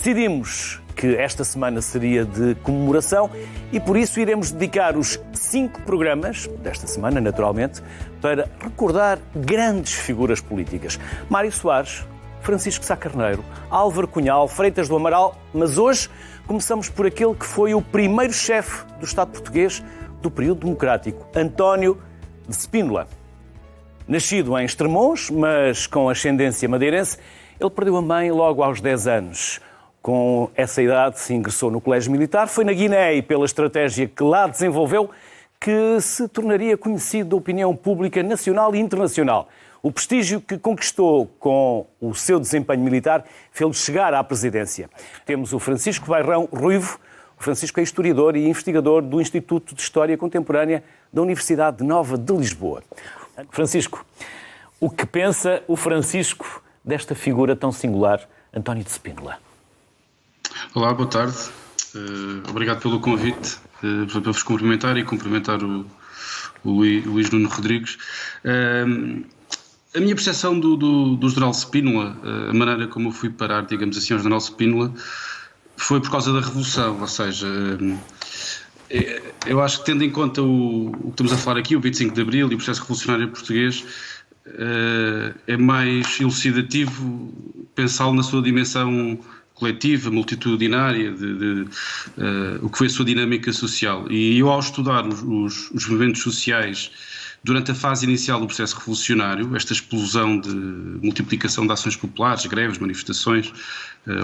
Decidimos que esta semana seria de comemoração e por isso iremos dedicar os 5 programas desta semana, naturalmente, para recordar grandes figuras políticas. Mário Soares, Francisco Sá Carneiro, Álvaro Cunhal, Freitas do Amaral, mas hoje começamos por aquele que foi o primeiro chefe do Estado português do período democrático, António de Spínola. Nascido em Estremoz, mas com ascendência madeirense, ele perdeu a mãe logo aos 10 anos. Com essa idade, se ingressou no Colégio Militar. Foi na Guiné e pela estratégia que lá desenvolveu que se tornaria conhecido da opinião pública nacional e internacional. O prestígio que conquistou com o seu desempenho militar fez-lhe chegar à presidência. Temos o Francisco Bairrão Ruivo. O Francisco é historiador e investigador do Instituto de História Contemporânea da Universidade Nova de Lisboa. Francisco, o que pensa o Francisco desta figura tão singular, António de Spínola? Olá, boa tarde. Obrigado pelo convite, para vos cumprimentar e cumprimentar o Luís Nuno Rodrigues. A minha percepção do General Spínola, a maneira como eu fui parar, digamos assim, ao General Spínola, foi por causa da Revolução, ou seja, eu acho que tendo em conta o que estamos a falar aqui, o 25 de Abril e o processo revolucionário português, é mais elucidativo pensá-lo na sua dimensão coletiva, multitudinária, o que foi a sua dinâmica social. E eu, ao estudar os movimentos sociais durante a fase inicial do processo revolucionário, esta explosão de multiplicação de ações populares, greves, manifestações,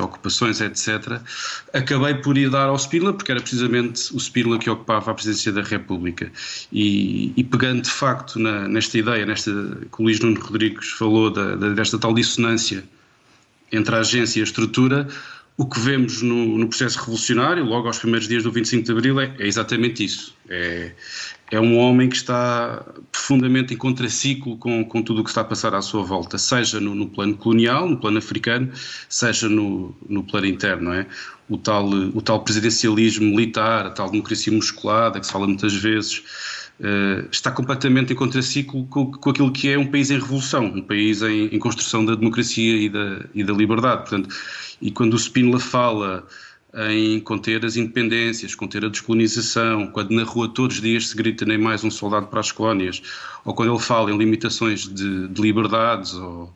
ocupações, etc., acabei por ir dar ao Spínola, porque era precisamente o Spínola que ocupava a presidência da República. E pegando de facto nesta ideia, que o Luís Nuno Rodrigues falou, desta tal dissonância entre a agência e a estrutura, o que vemos no processo revolucionário, logo aos primeiros dias do 25 de Abril, é exatamente isso. É um homem que está profundamente em contraciclo com tudo o que está a passar à sua volta, seja no plano colonial, no plano africano, seja no plano interno, não é? O tal presidencialismo militar, a tal democracia musculada, que se fala muitas vezes, está completamente em contraciclo com aquilo que é um país em revolução, um país em construção da democracia e da liberdade. Portanto, e quando o Spínola fala em conter as independências, conter a descolonização, quando na rua todos os dias se grita nem mais um soldado para as colónias, ou quando ele fala em limitações de liberdades ou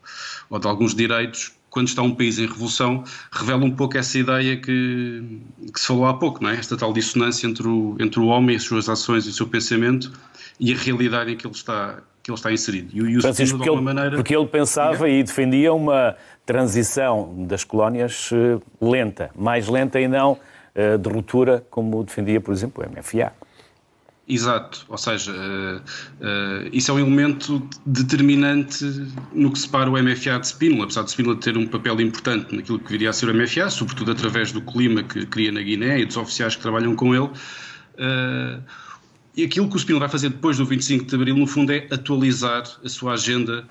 de alguns direitos, quando está um país em revolução, revela um pouco essa ideia que se falou há pouco, não é? Esta tal dissonância entre o homem, as suas ações e o seu pensamento e a realidade em que ele está inserido. E o Francisco, de alguma maneira... porque ele pensava e defendia uma transição das colónias lenta, mais lenta e não de ruptura, como defendia, por exemplo, o MFA. Exato, ou seja, isso é um elemento determinante no que separa o MFA de Spínola, apesar de Spínola ter um papel importante naquilo que viria a ser o MFA, sobretudo através do clima que cria na Guiné e dos oficiais que trabalham com ele. E aquilo que o Spínola vai fazer depois do 25 de Abril, no fundo, é atualizar a sua agenda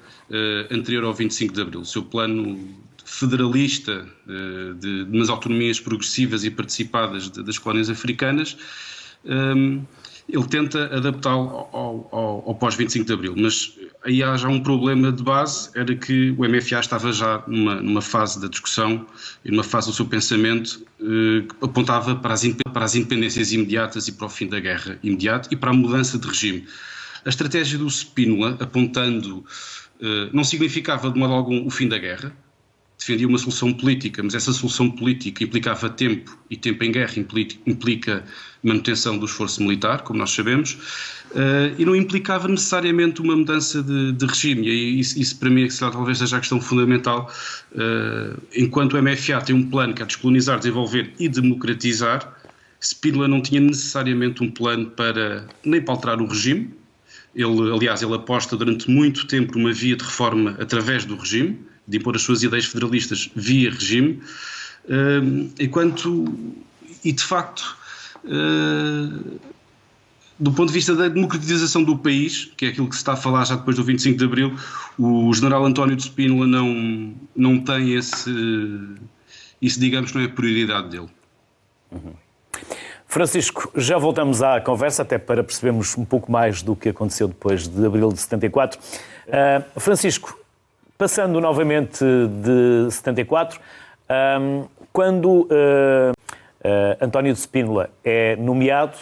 anterior ao 25 de Abril, o seu plano federalista de umas autonomias progressivas e participadas das colónias africanas. Ele tenta adaptá-lo ao pós-25 de Abril, mas aí há já um problema de base, era que o MFA estava já numa fase da discussão e numa fase do seu pensamento que apontava para as independências imediatas e para o fim da guerra imediato e para a mudança de regime. A estratégia do Spínola, apontando, não significava de modo algum o fim da guerra, defendia uma solução política, mas essa solução política implicava tempo, e tempo em guerra implica manutenção do esforço militar, como nós sabemos, e não implicava necessariamente uma mudança de regime, e isso para mim é que talvez seja a questão fundamental. Enquanto o MFA tem um plano que é descolonizar, desenvolver e democratizar, Spínola não tinha necessariamente um plano nem para alterar o regime. Aliás, ele aposta durante muito tempo numa via de reforma através do regime, de impor as suas ideias federalistas via regime, e de facto, do ponto de vista da democratização do país, que é aquilo que se está a falar já depois do 25 de Abril, o general António de Spínola não tem isso, digamos, não é a prioridade dele. Uhum. Francisco, já voltamos à conversa, até para percebermos um pouco mais do que aconteceu depois de Abril de 74. Francisco, passando novamente de 74, quando António de Spínola é nomeado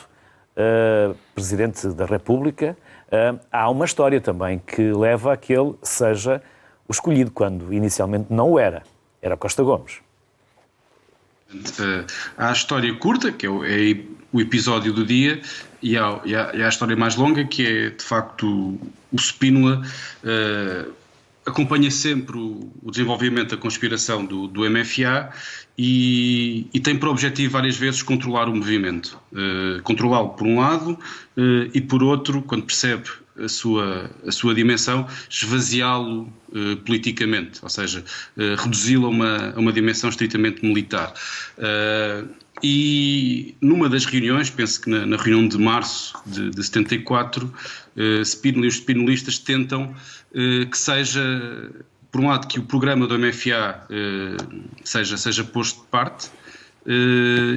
Presidente da República, há uma história também que leva a que ele seja o escolhido, quando inicialmente não o era. Era Costa Gomes. Há a história curta, que é o episódio do dia, e há a história mais longa, que é, de facto, o Spínola acompanha sempre o desenvolvimento da conspiração do MFA e tem por objetivo várias vezes controlar o movimento. Controlá-lo por um lado e por outro, quando percebe a sua dimensão, esvaziá-lo politicamente, ou seja, reduzi-lo a uma dimensão estritamente militar. E numa das reuniões, penso que na reunião de março de 74, Spínola e os spinolistas tentam que seja, por um lado, que o programa do MFA seja posto de parte,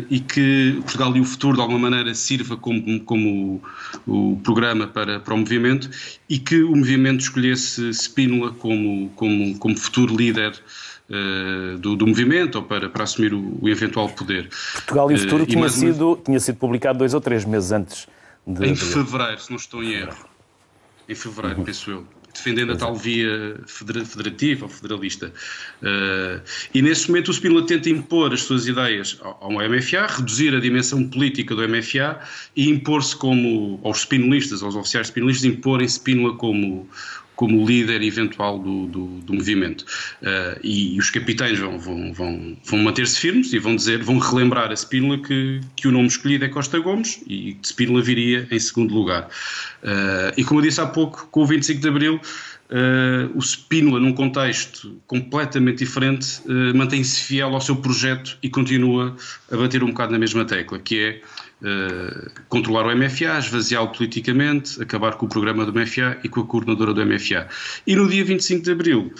e que Portugal e o Futuro de alguma maneira sirva como o programa para o movimento, e que o movimento escolhesse Spínola como futuro líder do movimento, ou para assumir o eventual poder. Portugal e o Futuro tinha sido publicado 2 ou 3 meses antes de... Em fevereiro, se não estou em erro. Em fevereiro, penso eu. Defendendo a tal via federativa ou federalista. E nesse momento o Spínola tenta impor as suas ideias ao MFA, reduzir a dimensão política do MFA e impor-se aos spinolistas, aos oficiais spinolistas, imporem Spínola como líder eventual do movimento. E os capitães vão manter-se firmes e vão relembrar a Spínola que o nome escolhido é Costa Gomes e que Spínola viria em segundo lugar. E como eu disse há pouco, com o 25 de Abril, o Spínola, num contexto completamente diferente, mantém-se fiel ao seu projeto e continua a bater um bocado na mesma tecla, que é controlar o MFA, esvaziá-lo politicamente, acabar com o programa do MFA e com a coordenadora do MFA. E no dia 25 de Abril,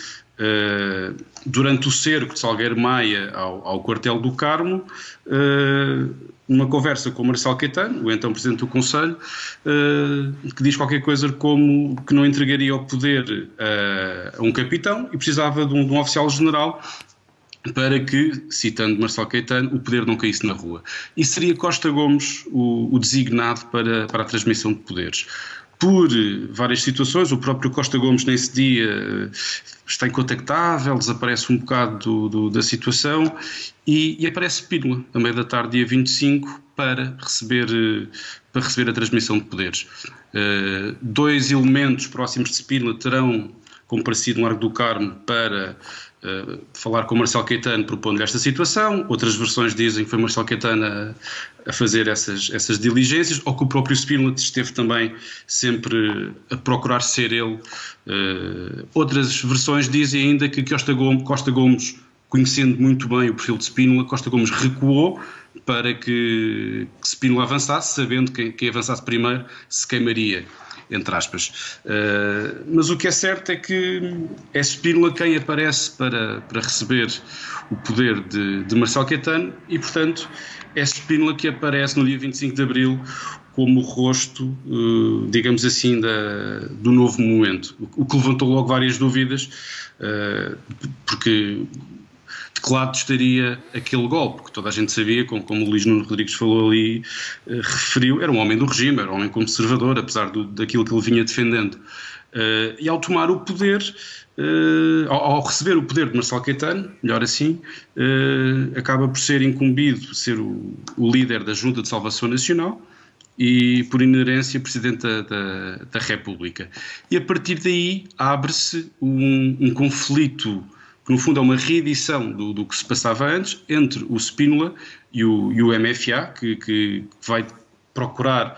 durante o cerco de Salgueiro Maia ao quartel do Carmo, numa conversa com o Marcelo Caetano, o então Presidente do Conselho, que diz qualquer coisa como que não entregaria o poder a um capitão e precisava de um oficial general para que, citando Marcelo Caetano, o poder não caísse na rua. E seria Costa Gomes o designado para a transmissão de poderes. Por várias situações, o próprio Costa Gomes nesse dia está incontactável, desaparece um bocado da situação e aparece Spínola, a meio da tarde, dia 25, para receber a transmissão de poderes. 2 elementos próximos de Spínola terão comparecido no Largo do Carmo para falar com Marcelo Caetano, propondo-lhe esta situação. Outras versões dizem que foi Marcelo Caetano a fazer essas diligências, ou que o próprio Spínola esteve também sempre a procurar ser ele. Outras versões dizem ainda que Costa Gomes, conhecendo muito bem o perfil de Spínola, Costa Gomes recuou para que Spínola avançasse, sabendo que quem avançasse primeiro se queimaria, entre aspas. Mas o que é certo é que é Spínola quem aparece para receber o poder de Marcelo Caetano e, portanto, é Spínola que aparece no dia 25 de Abril como o rosto, digamos assim, do novo momento. O que levantou logo várias dúvidas, porque de que lado estaria aquele golpe, que toda a gente sabia, como o Luís Nuno Rodrigues falou ali, referiu, era um homem do regime, era um homem conservador, apesar daquilo que ele vinha defendendo. E ao tomar o poder, ao receber o poder de Marcelo Caetano, melhor assim, acaba por ser incumbido, ser o líder da Junta de Salvação Nacional e, por inerência, Presidente da República. E a partir daí abre-se um conflito que no fundo é uma reedição do que se passava antes entre o Spínola e o MFA, que vai procurar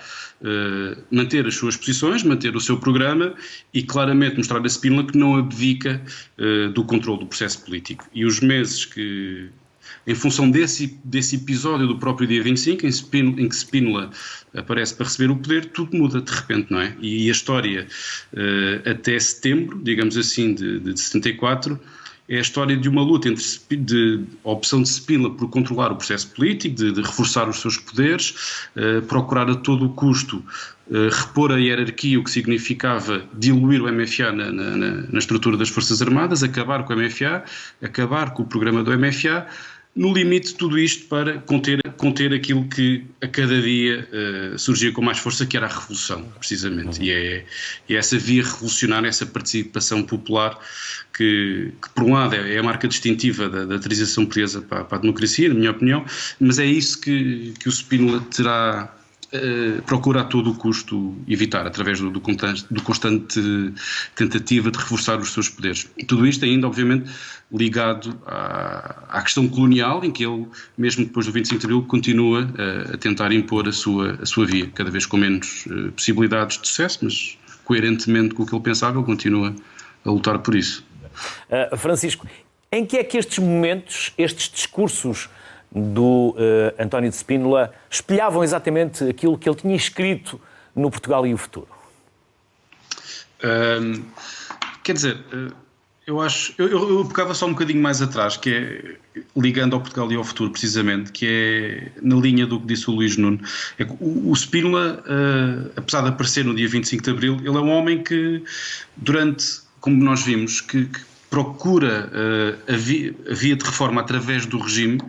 manter as suas posições, manter o seu programa e claramente mostrar a Spínola que não abdica do controle do processo político. E os meses que, em função desse episódio do próprio dia 25, em que Spínola aparece para receber o poder, tudo muda de repente, não é? E a história até setembro, digamos assim, de 74, é a história de uma luta entre a opção de Spínola por controlar o processo político, de reforçar os seus poderes, procurar a todo o custo repor a hierarquia, o que significava diluir o MFA na estrutura das Forças Armadas, acabar com o MFA, acabar com o programa do MFA, no limite, tudo isto para conter aquilo que a cada dia surgia com mais força, que era a revolução, precisamente. E é essa via revolucionária, essa participação popular que por um lado, é a marca distintiva da transição portuguesa para a democracia, na minha opinião, mas é isso que o Spínola terá procura a todo o custo evitar, através do constante tentativa de reforçar os seus poderes. E tudo isto ainda, obviamente, ligado à questão colonial, em que ele, mesmo depois do 25 de Abril, continua a tentar impor a sua via, cada vez com menos possibilidades de sucesso, mas coerentemente com o que ele pensava, ele continua a lutar por isso. Francisco, em que é que estes momentos, estes discursos do António de Spínola espelhavam exatamente aquilo que ele tinha escrito no Portugal e o Futuro? Quer dizer, eu acho... Eu pegava só um bocadinho mais atrás, que é ligando ao Portugal e ao Futuro, precisamente, que é na linha do que disse o Luís Nuno. É que o Spínola, apesar de aparecer no dia 25 de Abril, ele é um homem que, como nós vimos, que procura a via de reforma através do regime,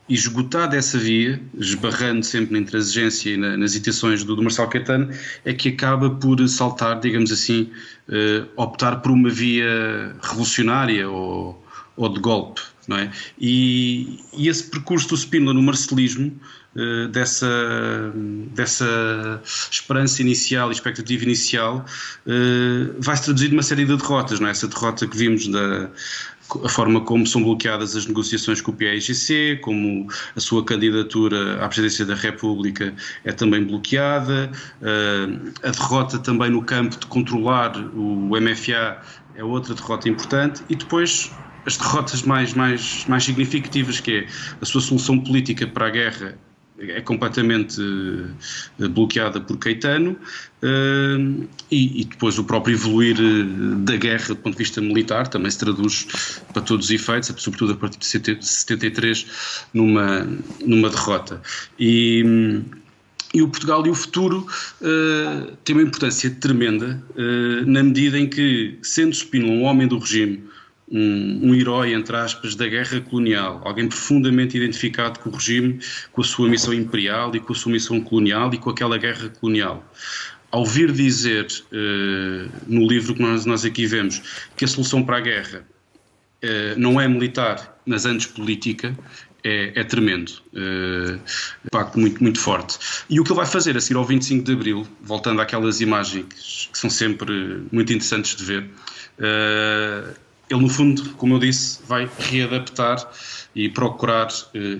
e esgotada essa via, esbarrando sempre na intransigência e nas hesitações do Marcelo Caetano, é que acaba por saltar, digamos assim, optar por uma via revolucionária ou de golpe, não é? E esse percurso do Spínola no marcelismo, dessa esperança inicial, expectativa inicial, vai-se traduzir numa série de derrotas, não é? Essa derrota que vimos a forma como são bloqueadas as negociações com o PAIGC, como a sua candidatura à presidência da República é também bloqueada, a derrota também no campo de controlar o MFA é outra derrota importante, e depois as derrotas mais significativas, que é a sua solução política para a guerra, é completamente bloqueada por Caetano, e depois o próprio evoluir da guerra do ponto de vista militar também se traduz para todos os efeitos, sobretudo a partir de 73, numa derrota. E o Portugal e o Futuro tem uma importância tremenda, na medida em que, sendo Spínola um homem do regime, um herói, entre aspas, da guerra colonial, alguém profundamente identificado com o regime, com a sua missão imperial e com a sua missão colonial e com aquela guerra colonial. Ao vir dizer, no livro que nós aqui vemos, que a solução para a guerra não é militar, mas antes política, é tremendo, impacto muito forte. E o que ele vai fazer a seguir ao 25 de Abril, voltando àquelas imagens que são sempre muito interessantes de ver, ele, no fundo, como eu disse, vai readaptar e procurar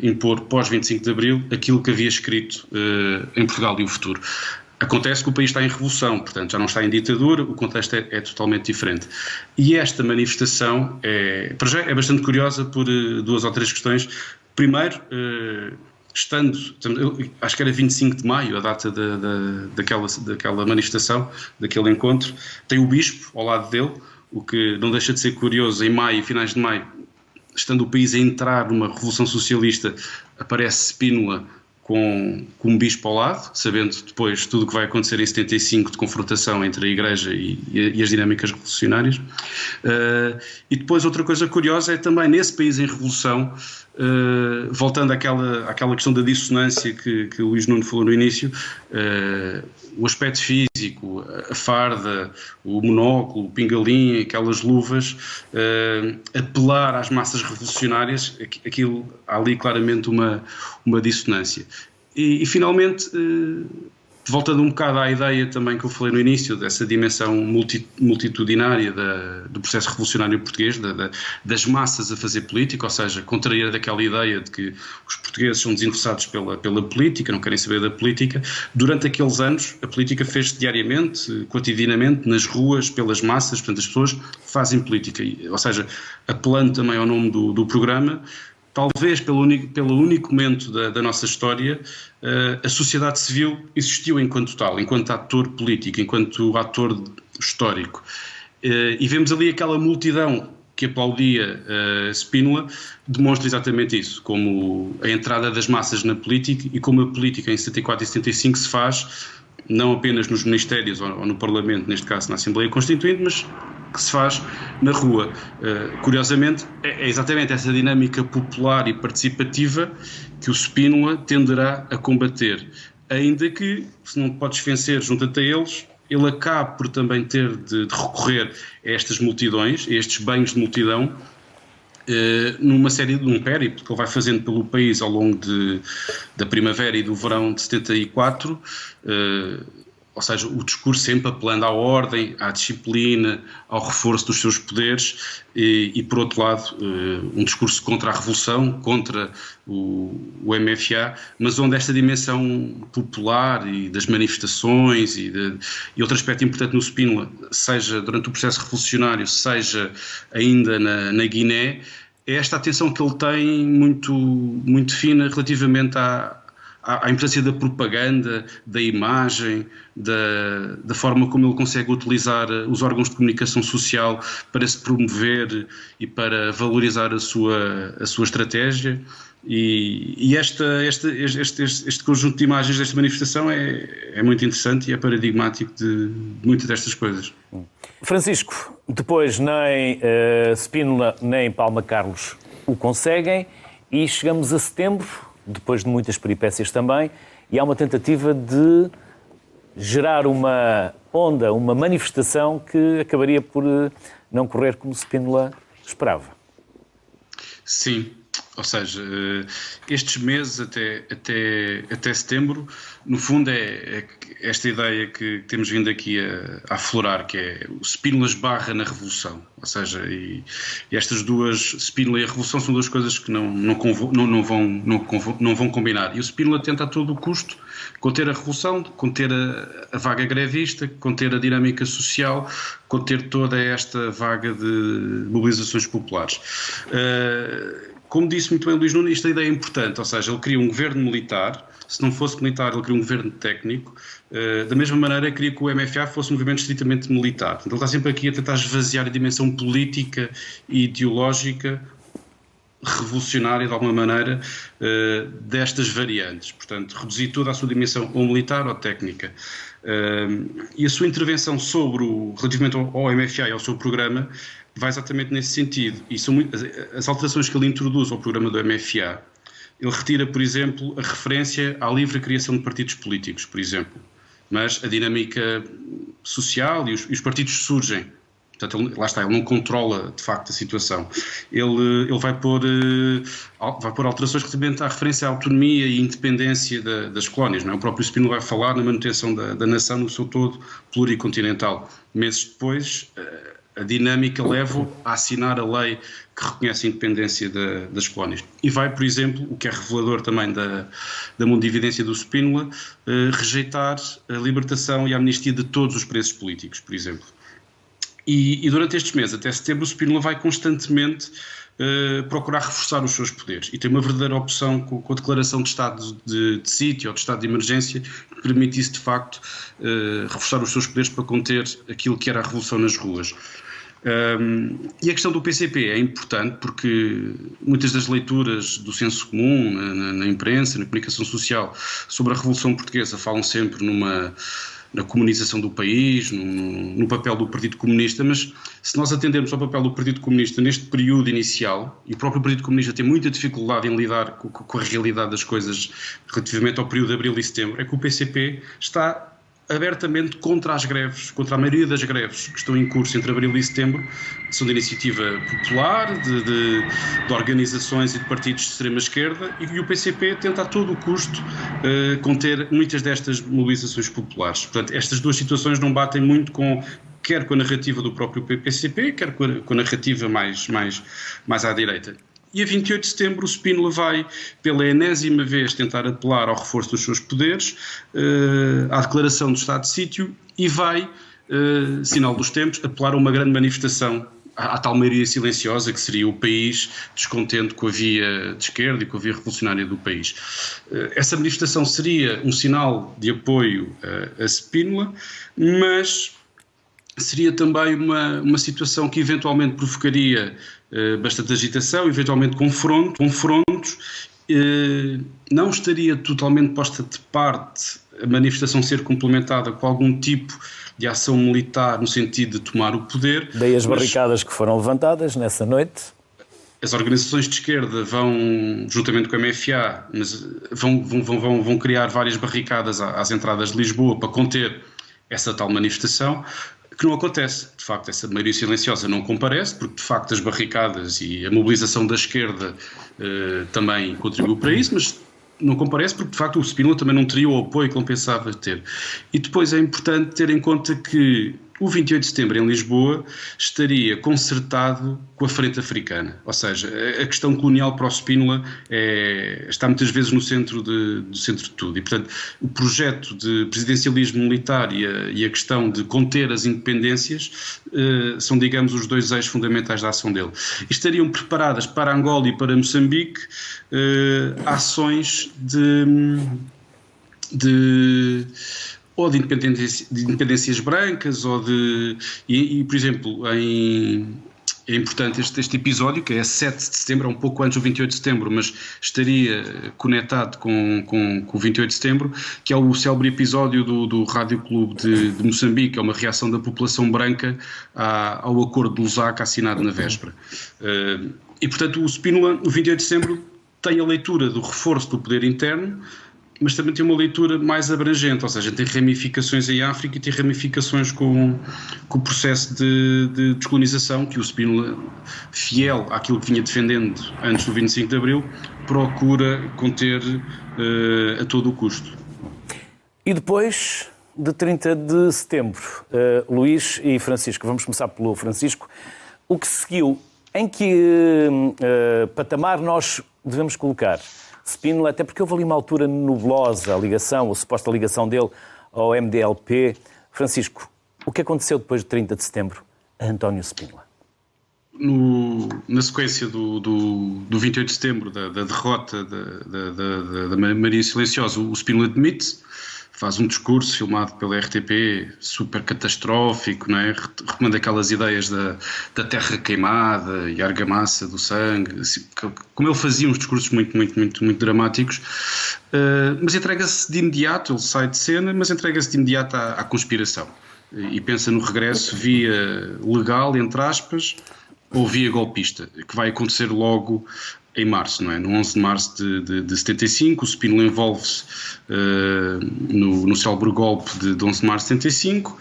impor pós-25 de Abril aquilo que havia escrito em Portugal e o Futuro. Acontece que o país está em revolução, portanto já não está em ditadura, o contexto é totalmente diferente. E esta manifestação para já é bastante curiosa por duas ou três questões. Primeiro, acho que era 25 de maio, a data daquela manifestação, daquele encontro, tem o bispo ao lado dele, o que não deixa de ser curioso. Em maio, finais de maio, estando o país a entrar numa revolução socialista, aparece Spínola com um bispo ao lado, sabendo depois tudo o que vai acontecer em 75 de confrontação entre a Igreja e as dinâmicas revolucionárias. E depois outra coisa curiosa é também nesse país em revolução, voltando àquela questão da dissonância que o Luís Nuno falou no início, o aspecto físico, a farda, o monóculo, o pingalim, aquelas luvas, apelar às massas revolucionárias, há ali claramente uma dissonância. E finalmente, voltando um bocado à ideia também que eu falei no início, dessa dimensão multitudinária do processo revolucionário português, das massas a fazer política, ou seja, contrariar daquela ideia de que os portugueses são desinteressados pela política, não querem saber da política. Durante aqueles anos, a política fez-se diariamente, cotidianamente, nas ruas, pelas massas, portanto as pessoas fazem política, ou seja, apelando também ao nome do programa. Talvez pelo único momento da nossa história, a sociedade civil existiu enquanto tal, enquanto ator político, enquanto ator histórico. E vemos ali aquela multidão que aplaudia Spínola, demonstra exatamente isso, como a entrada das massas na política e como a política em 74 e 75 se faz, não apenas nos ministérios ou no Parlamento, neste caso na Assembleia Constituinte, mas que se faz na rua. Curiosamente, é exatamente essa dinâmica popular e participativa que o Spínola tenderá a combater, ainda que, se não podes vencer junto-te a eles, ele acaba por também ter de recorrer a estas multidões, a estes banhos de multidão, num périplo que ele vai fazendo pelo país ao longo da primavera e do verão de 74, ou seja, o discurso sempre apelando à ordem, à disciplina, ao reforço dos seus poderes e por outro lado, um discurso contra a revolução, contra o MFA, mas onde esta dimensão popular e das manifestações e outro aspecto importante no Spínola, seja durante o processo revolucionário, seja ainda na Guiné, é esta atenção que ele tem muito, muito fina relativamente à importância da propaganda, da imagem, da forma como ele consegue utilizar os órgãos de comunicação social para se promover e para valorizar a sua estratégia. E este conjunto de imagens desta manifestação é muito interessante e é paradigmático de muitas destas coisas. Francisco, depois nem Spínola nem Palma Carlos o conseguem e chegamos a setembro, depois de muitas peripécias também, e há uma tentativa de gerar uma onda, uma manifestação que acabaria por não correr como Spínola esperava. Sim, ou seja, estes meses até setembro, no fundo é esta ideia que temos vindo aqui a aflorar, que é o Spínola esbarra na revolução, ou seja, e estas duas, Spínola e a revolução, são duas coisas que não vão combinar, e o Spínola tenta a todo o custo conter a revolução, conter a vaga grevista, conter a dinâmica social, conter toda esta vaga de mobilizações populares. Como disse muito bem o Luís Nunes, esta ideia é importante, ou seja, ele cria um governo militar. Se não fosse militar, ele cria um governo técnico. Da mesma maneira, queria que o MFA fosse um movimento estritamente militar. Portanto, ele está sempre aqui a tentar esvaziar a dimensão política e ideológica, revolucionária de alguma maneira, destas variantes. Portanto, reduzir toda a sua dimensão ou militar ou técnica. E a sua intervenção relativamente ao MFA e ao seu programa vai exatamente nesse sentido. E são as alterações que ele introduz ao programa do MFA. Ele retira, por exemplo, a referência à livre criação de partidos políticos, por exemplo. Mas a dinâmica social e os partidos surgem. Portanto, lá está, ele não controla, de facto, a situação. Ele vai pôr alterações relativamente à referência à autonomia e independência das colónias. Não é? O próprio Spínola vai falar na manutenção da nação no seu todo pluricontinental. Meses depois, a dinâmica leva-o a assinar a lei que reconhece a independência das colónias. E vai, por exemplo, o que é revelador também da mundividência do Spínola, rejeitar a libertação e a amnistia de todos os presos políticos, por exemplo. E durante estes meses, até setembro, o Spínola vai constantemente procurar reforçar os seus poderes. E tem uma verdadeira opção com a declaração de estado de sítio ou de estado de emergência que permitisse, de facto, reforçar os seus poderes para conter aquilo que era a revolução nas ruas. E a questão do PCP é importante porque muitas das leituras do senso comum na imprensa, na comunicação social sobre a Revolução Portuguesa falam sempre na comunização do país, no papel do Partido Comunista, mas se nós atendermos ao papel do Partido Comunista neste período inicial, e o próprio Partido Comunista tem muita dificuldade em lidar com a realidade das coisas relativamente ao período de abril e setembro, é que o PCP está abertamente contra as greves, contra a maioria das greves que estão em curso entre abril e setembro, que são de iniciativa popular, de organizações e de partidos de extrema-esquerda, e o PCP tenta a todo o custo conter muitas destas mobilizações populares. Portanto, estas duas situações não batem muito quer com a narrativa do próprio PCP, quer com a narrativa mais à direita. E a 28 de setembro o Spínola vai, pela enésima vez, tentar apelar ao reforço dos seus poderes, à declaração do estado de sítio, e vai, sinal dos tempos, apelar a uma grande manifestação, à tal maioria silenciosa que seria o país descontente com a via de esquerda e com a via revolucionária do país. Essa manifestação seria um sinal de apoio a Spínola, mas seria também uma situação que eventualmente provocaria bastante agitação, eventualmente confrontos. Não estaria totalmente posta de parte a manifestação ser complementada com algum tipo de ação militar no sentido de tomar o poder. Daí as barricadas que foram levantadas nessa noite. As organizações de esquerda vão, juntamente com a MFA, mas vão criar várias barricadas às entradas de Lisboa para conter essa tal manifestação, que não acontece. De facto, essa maioria silenciosa não comparece, porque de facto as barricadas e a mobilização da esquerda também contribuiu para isso, mas não comparece porque de facto o Spínola também não teria o apoio que ele pensava ter. E depois é importante ter em conta que o 28 de setembro em Lisboa estaria concertado com a frente africana, ou seja, a questão colonial para o Spínola está muitas vezes no centro de tudo, e portanto o projeto de presidencialismo militar e a questão de conter as independências são, digamos, os dois eixos fundamentais da ação dele. E estariam preparadas para Angola e para Moçambique ações ou de independências brancas, ou de... E por exemplo, é importante este episódio, que é 7 de setembro, é um pouco antes do 28 de setembro, mas estaria conectado com o 28 de setembro, que é o célebre episódio do Rádio Clube de Moçambique, é uma reação da população branca ao acordo de Lusaka assinado na véspera. E portanto o Spínola, no 28 de setembro, tem a leitura do reforço do poder interno, mas também tem uma leitura mais abrangente, ou seja, tem ramificações em África e tem ramificações com o processo de descolonização que o Spínola, fiel àquilo que vinha defendendo antes do 25 de Abril, procura conter a todo o custo. E depois de 30 de setembro, Luís e Francisco, vamos começar pelo Francisco, o que seguiu, em que patamar nós devemos colocar Spínola, até porque houve ali uma altura nublosa, a ligação, a suposta ligação dele ao MDLP. Francisco, o que aconteceu depois de 30 de setembro a António Spínola? Na sequência do 28 de setembro, da derrota da Maria Silenciosa, o Spínola demite-se, faz um discurso filmado pela RTP, super catastrófico, não é? Recomenda aquelas ideias da terra queimada e a argamassa do sangue, assim, como ele fazia uns discursos muito dramáticos, mas entrega-se de imediato, ele sai de cena, mas entrega-se de imediato à conspiração e pensa no regresso via legal, entre aspas, ou via golpista, que vai acontecer logo em março, não é? No 11 de março de 75, o Spínola envolve-se no célebre golpe de 11 de março de 75,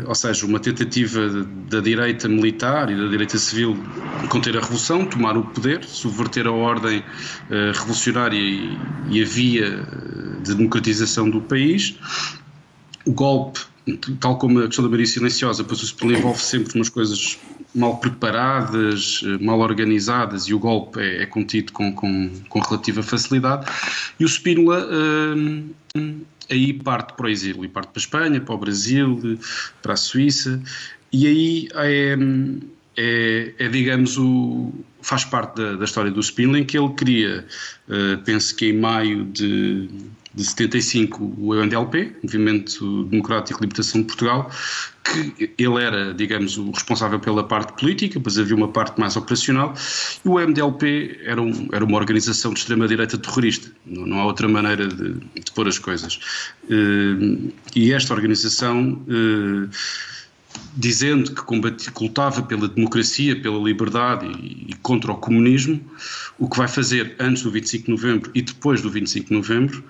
ou seja, uma tentativa da direita militar e da direita civil conter a revolução, tomar o poder, subverter a ordem revolucionária e a via de democratização do país. O golpe, tal como a questão da Maria Silenciosa, pois o Spínola envolve sempre umas coisas mal preparadas, mal organizadas, e o golpe é contido com relativa facilidade, e o Spínola aí parte para o exílio, e parte para a Espanha, para o Brasil, para a Suíça, e aí digamos, faz parte da história do Spínola, em que ele cria, penso que em maio de 75, o MDLP, Movimento Democrático de Libertação de Portugal, que ele era, digamos, o responsável pela parte política, depois havia uma parte mais operacional, e o MDLP era uma organização de extrema-direita terrorista, não há outra maneira de pôr as coisas. E esta organização, dizendo que lutava pela democracia, pela liberdade e contra o comunismo, o que vai fazer antes do 25 de novembro e depois do 25 de novembro,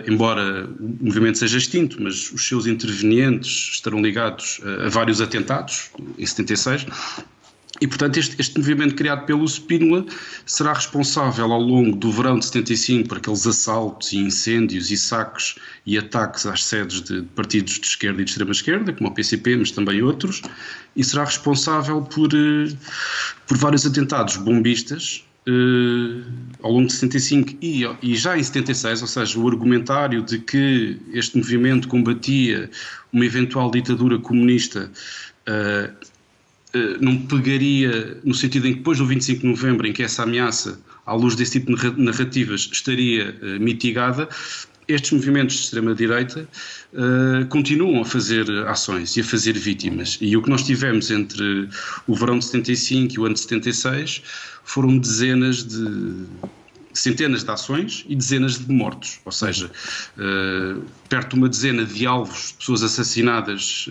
embora o movimento seja extinto, mas os seus intervenientes estarão ligados a vários atentados em 76, e portanto este movimento criado pelo Spínola será responsável ao longo do verão de 75 por aqueles assaltos e incêndios e saques e ataques às sedes de partidos de esquerda e de extrema-esquerda, como o PCP, mas também outros, e será responsável por vários atentados bombistas ao longo de 75 e já em 76, ou seja, o argumentário de que este movimento combatia uma eventual ditadura comunista não pegaria no sentido em que depois do 25 de novembro, em que essa ameaça, à luz desse tipo de narrativas, estaria mitigada. Estes movimentos de extrema-direita continuam a fazer ações e a fazer vítimas. E o que nós tivemos entre o verão de 75 e o ano de 76 foram dezenas centenas de ações e dezenas de mortos, ou seja, perto de uma dezena de alvos, de pessoas assassinadas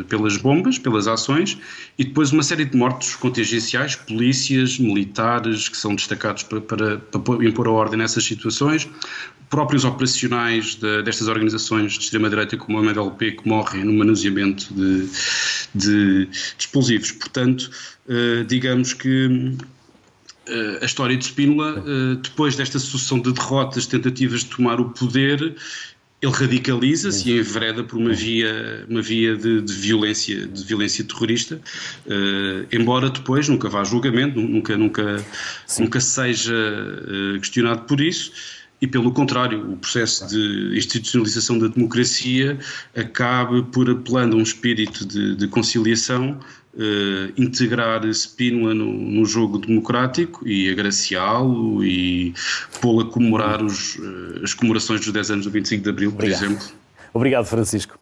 pelas bombas, pelas ações, e depois uma série de mortos contingenciais, polícias, militares, que são destacados para impor a ordem nessas situações, próprios operacionais destas organizações de extrema-direita como a MDLP, que morrem no manuseamento de explosivos. Portanto, digamos que a história de Spínola, depois desta sucessão de derrotas, tentativas de tomar o poder, ele radicaliza-se e envereda por uma via de violência terrorista, embora depois nunca vá a julgamento, nunca seja questionado por isso. E, pelo contrário, o processo de institucionalização da democracia acabe por, apelando a um espírito de conciliação, integrar Spínola no jogo democrático e agraciá-lo e pô-lo a comemorar as comemorações dos 10 anos do 25 de Abril, por exemplo. Obrigado, Francisco.